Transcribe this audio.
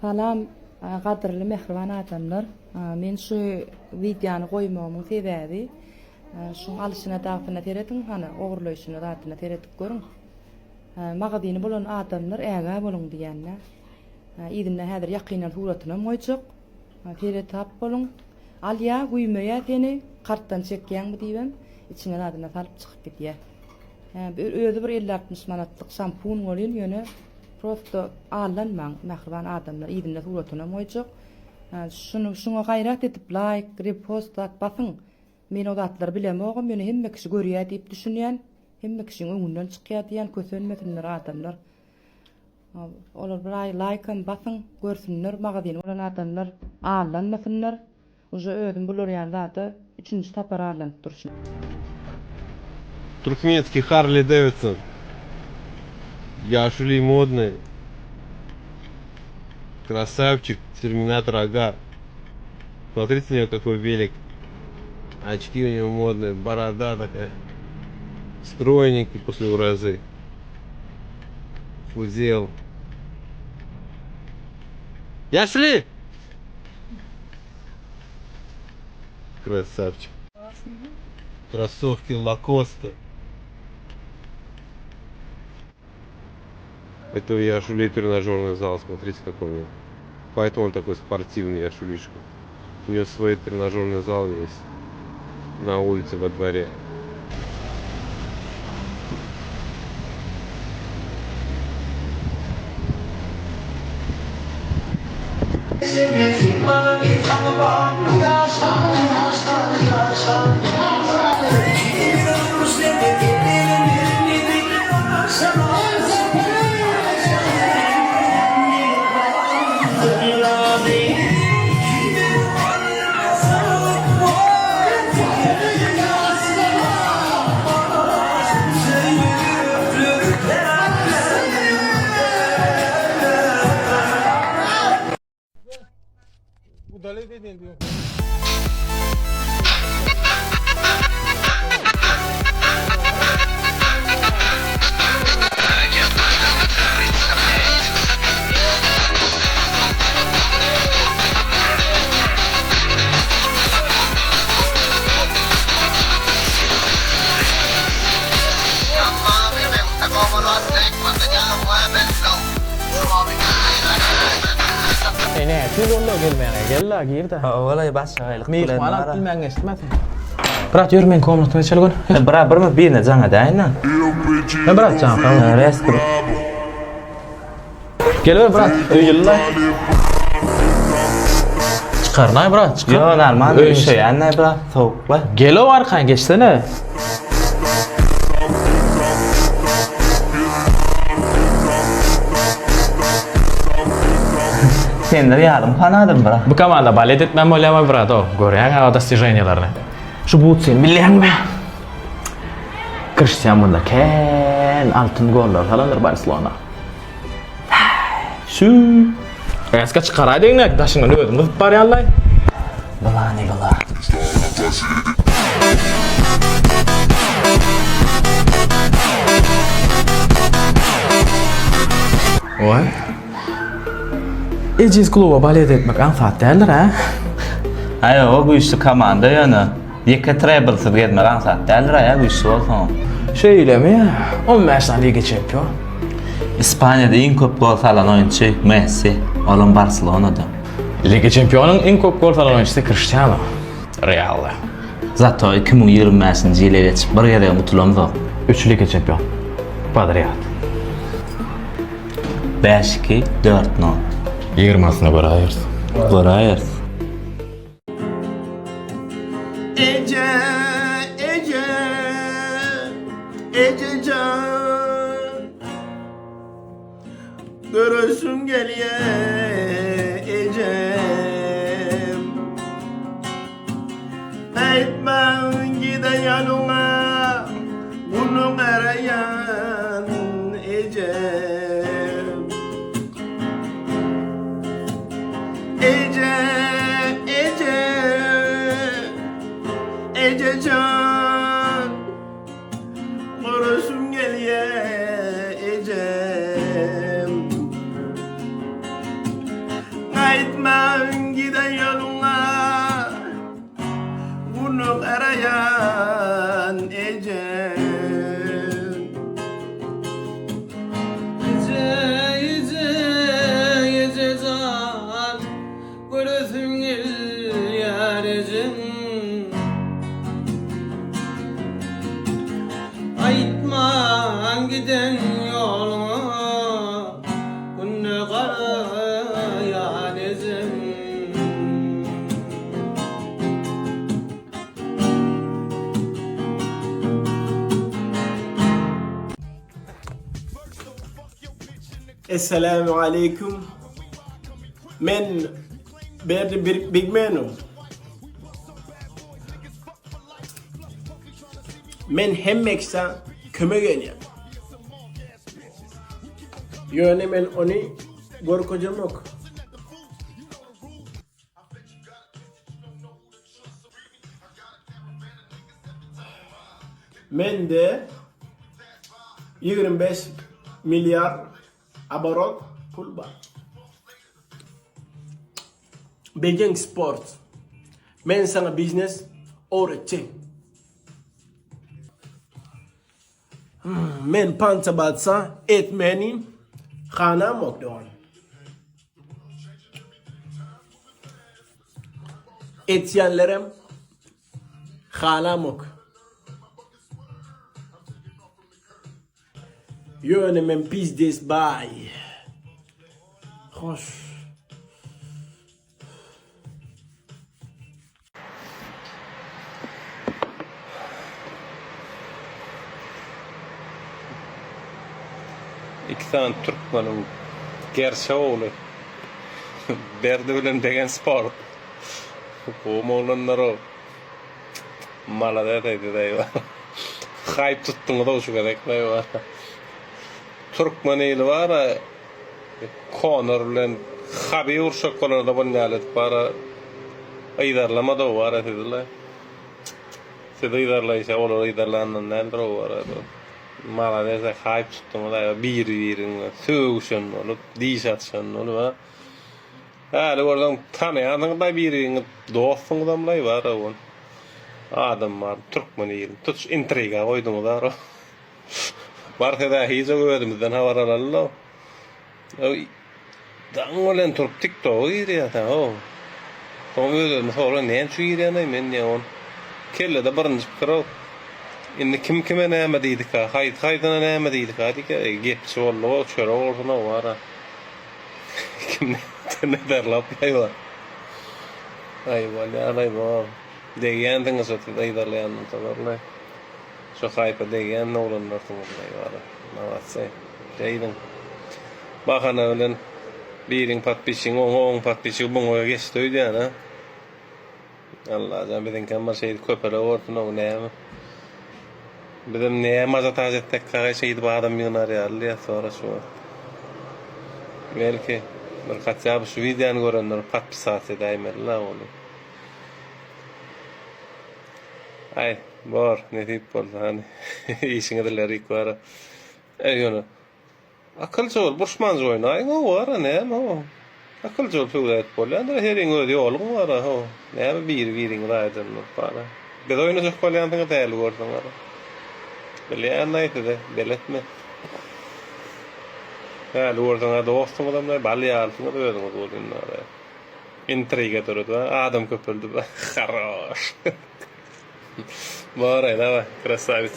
Salam, qadrli mehriban adamlar. Men şu videonu goýmagymyň sebäbi şu alışyna dagtyna teretin, hany ogurlaýyşyna dagtyna teretip görüň. Magazyny bolan adamlar äga boluň diýenler. Ýa-da häzir ýakynan suratyny moýjak. Teret tap boluň. Al ýa güýmeýä seni kartdan çekýänmi diýbem, içine dadyna salyp çykyp gitýär. Özü bir 50-60 manatlyk şampun bolýan ýöne prosto allanmaň mehriban adamlar ýa-da suratyny moýjak. Şuna gaýrat edip like, repost atpasyň. Men o zatlar bilemogam, ýöne hemme kişi görýär diýip düşünýän, hemme kişiň öňünden çykýar diýen kösenmesinler adamlar. Olar bir like-am basyň, görsünler magazyny bolan adamlar allanmasynlar. Уже özüm bular ýa-da 3-nji tapar allanıp durşyn. Туркменский Харли Дэвидсон. Яшули модный. Красавчик, терминатор ага. Смотрите на него какой велик. Очки у него модные, борода такая. Стройненький после уразы. Фузел. Яшли! Красавчик. Кроссовки Лакоста. Это Яшули тренажерный зал, смотрите какой у него. Поэтому он такой спортивный Яшулишка. У него свой тренажерный зал есть. На улице, во дворе. Удали деден диyor. Ne, tüzünde gelmeyene gel girdi. Olay başlayalım. Mihmanat bilmeyen geçtirmesin. Bırak yürümeyin komnatına çalgın. Bırak bir birine cana dayna. Ne bırak can? Rest. Gel ver bırak. Öyle. Çıkar nay bırak çıkar. Yo normal bir şey anne bırak soğuk var. Gel o arkaya geçsene. Sen de yardım kanadım bırak. Bu kamanda balet etmem olayama bırak o. Görüyen o достиженияларını. Şu buğut sen bilen mi? Cristiano bunda ken altın goller falanlar Barcelona. Şu. Eska çıkaraydın ne? Daşını ödüm. Mızıp bari Allah'ı. Bala ne bala. Oy. Eciz kluba balet etmek anfat derler ha? Hayır o güçlü komanda yana. Yeka trebles'ı gitmek ansat derler ya güçlü olsun. Şöyle mi ya? 15 tane Liga Champion. İspanya'da en çok gol salan oyuncu Messi. Oğlum Barcelona'da. Liga Champion'un en çok gol falan oyuncusu Cristiano. Real'da. Zato 2025 yılı geçip bir yere mutluğum 3 Liga Champion. Padriyat. 5-2, 4-0. 20'sine bırakırsın. Burayız. Ece, Ece, Ececan, görürsün geliye Ecem. Eytmen gide yanına, bunu arayan Ecem. Ece, Ece, Ececan, görürsün geliye Ecem. Aytman giden yoluna bunu arayan ecel. Ece can Görüsün gel yarecim Aytman giden yoluna Bunu arayan ecel. Esselamu aleyküm. Men berdi bir big menu. Men hemmeksa köme geliyor. Yöne men onu gorkocam yok. Men de 25 milyar abarot pul var. Beijing Sport. Men sana business öğretecek. Men pansa batsa etmeni khana mokdon. Etyenlerim khana mok. Yönemen pizdes bay. Hoş. İki tane Türkmen'in Gerçoğlu Berdi bilen degen sport. Oğlanlar o malada dedi deyva. Hype tuttuğunu da şu kadar deyva. Türkmen eli var Conor bilen Khabib urşak kolarda bunyalet para aydarlama da var dediler. Siz aydarlaysa olur aydarlanan neler var. Malada hype tuttuğunu da bir söğüşün olup dişatşın olup hali oradan tanıyanın da bir dostun adamlar var o. Adam var Türkmen eli. Tut intriga koydum da. Barca da hiç öğrenmeden havaralarla. Dangolen Türk TikTok giriyor da o. Sonra sonra ne çüğüyor ne men ne on. Kelle de barınç karo. İnne kim kime ne mediydik ha. Haydana ne mediydik ha. Dike gepsi vallahi çöre ortuna var. Kim ne derler ayva. Ayva ne ayva. Degen tınga satı aydarlayan tavarlar. Så hype degen olanlar tavarlar var. Navatse. Deyden. Bakana ölen birin patpişin on patpişin bunga geçtiydi yana. Allah can beden kamar şey köpere ortuna ne ama. Beden ne maza taze tek şey adam yınar ya sonra şu. Belki birkaç yap şu videonu görenler patpisatı daimler onu. Ay, var ne tip oldu hani işin edeleri var. Eyonu. Akılcı ol, boşmanca oynayın o var ne ama o. Akılcı ol föylet bol. Andra herin öde oğlum var o. Ne mi birin raydın para. Bir de oyunu çok kolyandan da el gördüm var. Böyle neydi de beletme. Ya lordana dostum adamlar balya altına dövdüm o dolunlar. Intriga durdu. Adam köpüldü. Хорош. Var ya, красавец.